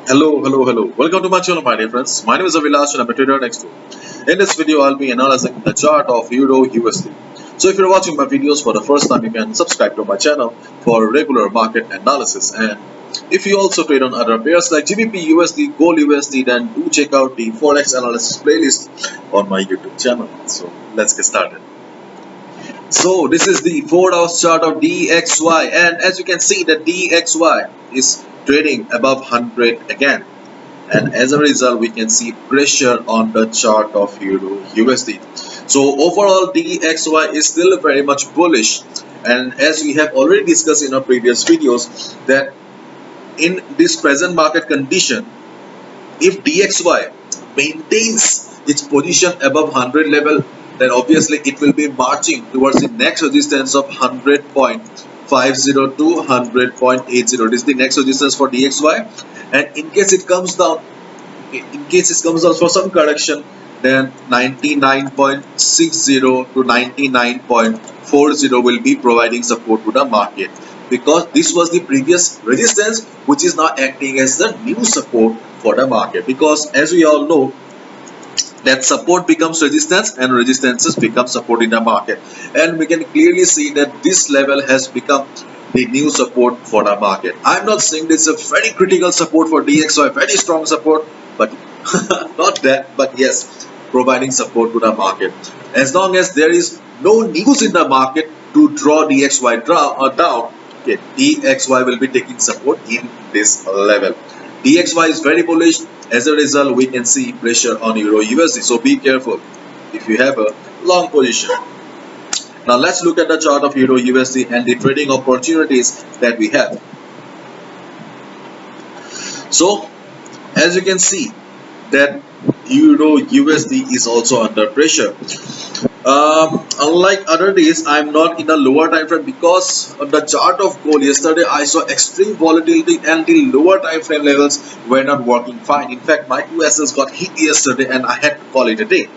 Hello. Welcome to my channel, my dear friends. My name is Avilash and I'm a trader next door. In this video, I'll be analyzing the chart of Euro USD. So if you're watching my videos for the first time, you can subscribe to my channel for regular market analysis. And if you also trade on other pairs like GBP USD, Gold USD, then do check out the forex analysis playlist on my YouTube channel. So let's get started. So this is the 4-hour chart of DXY, and as you can see, the DXY is trading above 100 again, and as a result we can see pressure on the chart of Euro USD. So overall DXY is still very much bullish, and as we have already discussed in our previous videos that in this present market condition, if DXY maintains its position above 100 level, then obviously it will be marching towards the next resistance of 100.50 to 100.80. This is the next resistance for DXY, and in case it comes down, for some correction, then 99.60 to 99.40 will be providing support to the market, because this was the previous resistance which is now acting as the new support for the market, because as we all know that support becomes resistance and resistances become support in the market, and we can clearly see that this level has become the new support for the market. I'm not saying this is a very critical support for DXY, very strong support, but not that, but yes, providing support to the market. As long as there is no news in the market to draw DXY down, okay, DXY will be taking support in this level. DXY is very bullish. As a result, we can see pressure on Euro USD. So be careful if you have a long position. Now let's look at the chart of Euro USD and the trading opportunities that we have. So as you can see that Euro USD is also under pressure. Unlike other days, I'm not in a lower time frame, because on the chart of gold yesterday I saw extreme volatility and the lower time frame levels were not working fine. In fact, my 2Ss got hit yesterday and I had to call it a day.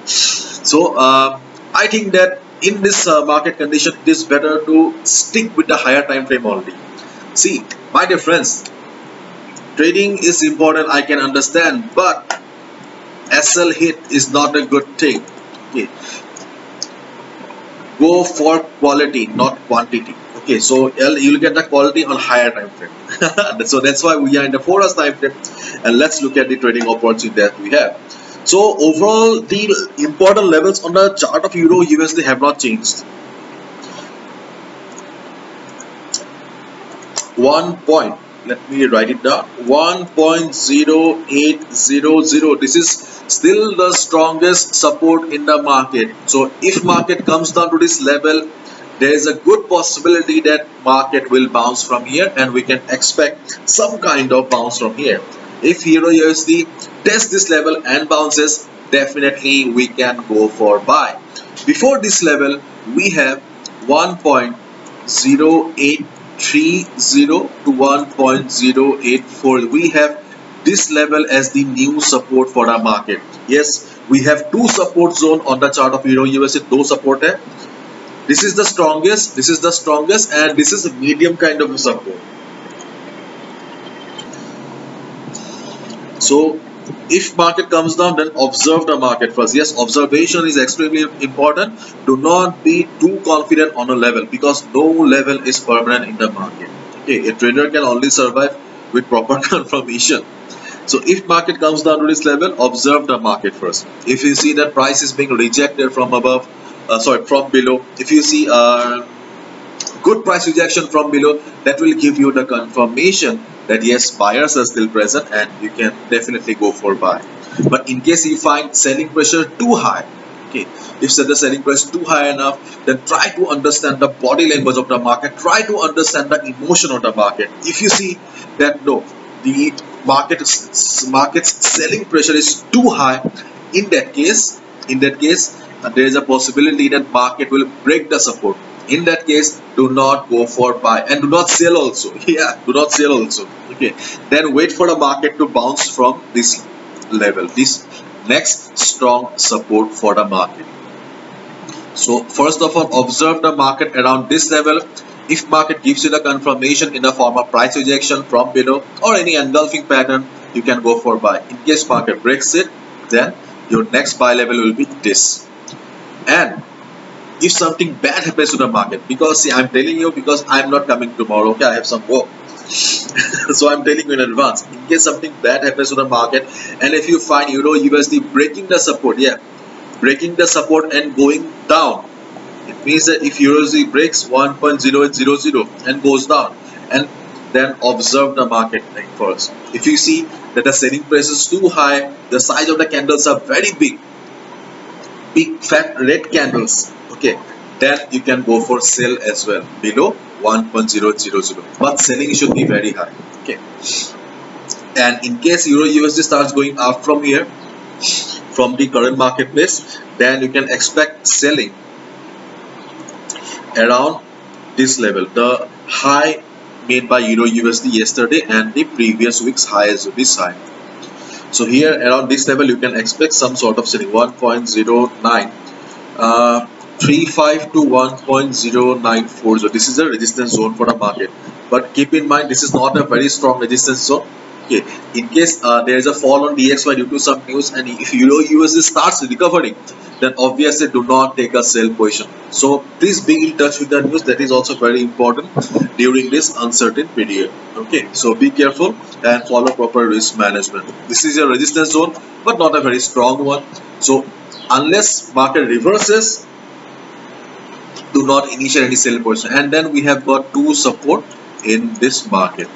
So I think that in this market condition, it is better to stick with the higher time frame only. See, my dear friends, trading is important, I can understand, but SL hit is not a good thing. Okay, go for quality, not quantity. Okay, so you'll get the quality on higher time frame. So that's why we are in the 4 hours time frame, and let's look at the trading opportunity that we have. So overall, the important levels on the chart of Euro USD have not changed. 1 point, let me write it down, 1.0800. This is still the strongest support in the market. So if market comes down to this level, there is a good possibility that market will bounce from here, and we can expect some kind of bounce from here. If Euro USD tests this level and bounces, definitely we can go for buy. Before this level, we have 1.0830 to 1.084. We have this level as the new support for our market. Yes, we have two support zone on the chart of Euro USD. Two support hai. This is the strongest, and this is a medium kind of support. So if market comes down, then observe the market first. Yes, observation is extremely important. Do not be too confident on a level, because no level is permanent in the market. Okay, a trader can only survive with proper confirmation. So if market comes down to this level, observe the market first. If you see that price is being rejected from above, from below, if you see good price rejection from below, that will give you the confirmation that yes, buyers are still present and you can definitely go for buy. But in case you find selling pressure too high, okay, if the selling price too high enough, then try to understand the body language of the market, try to understand the emotion of the market. If you see that no, the market's selling pressure is too high, in that case there is a possibility that market will break the support. In that case, do not go for buy, and do not sell also. Yeah, do not sell also. Okay, then wait for the market to bounce from this level, this next strong support for the market. So first of all, observe the market around this level. If market gives you the confirmation in the form of price rejection from below or any engulfing pattern, you can go for buy. In case market breaks it, then your next buy level will be this. And if something bad happens to the market, because see, I'm telling you because I'm not coming tomorrow, okay, I have some work. So I'm telling you in advance, in case something bad happens to the market, and if you find Euro USD breaking the support, breaking the support and going down, it means that if EURUSD breaks 1.0800 and goes down, and then observe the market like first. If you see that the selling price is too high, the size of the candles are very big fat red candles, okay, then you can go for sell as well below 1.000, but selling should be very high, okay. And in case Euro USD starts going up from here, from the current marketplace, then you can expect selling around this level, the high made by Euro USD yesterday and the previous week's high as this high. So here around this level you can expect some sort of selling 1.0935 to 1.094. So this is a resistance zone for the market, but keep in mind this is not a very strong resistance zone. Okay, in case there is a fall on DXY due to some news, and if Euro USD starts recovering, then obviously do not take a sell position. So please be in touch with the news. That is also very important during this uncertain period. Okay, so be careful and follow proper risk management. This is a resistance zone, but not a very strong one. So unless market reverses, do not initiate any sell position. And then we have got two support in this market.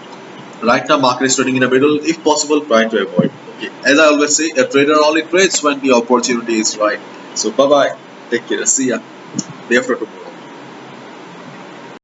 Right now market is trading in the middle. If possible, try to avoid. Okay, as I always say, a trader only trades when the opportunity is right. So bye bye, take care, see ya, day after tomorrow.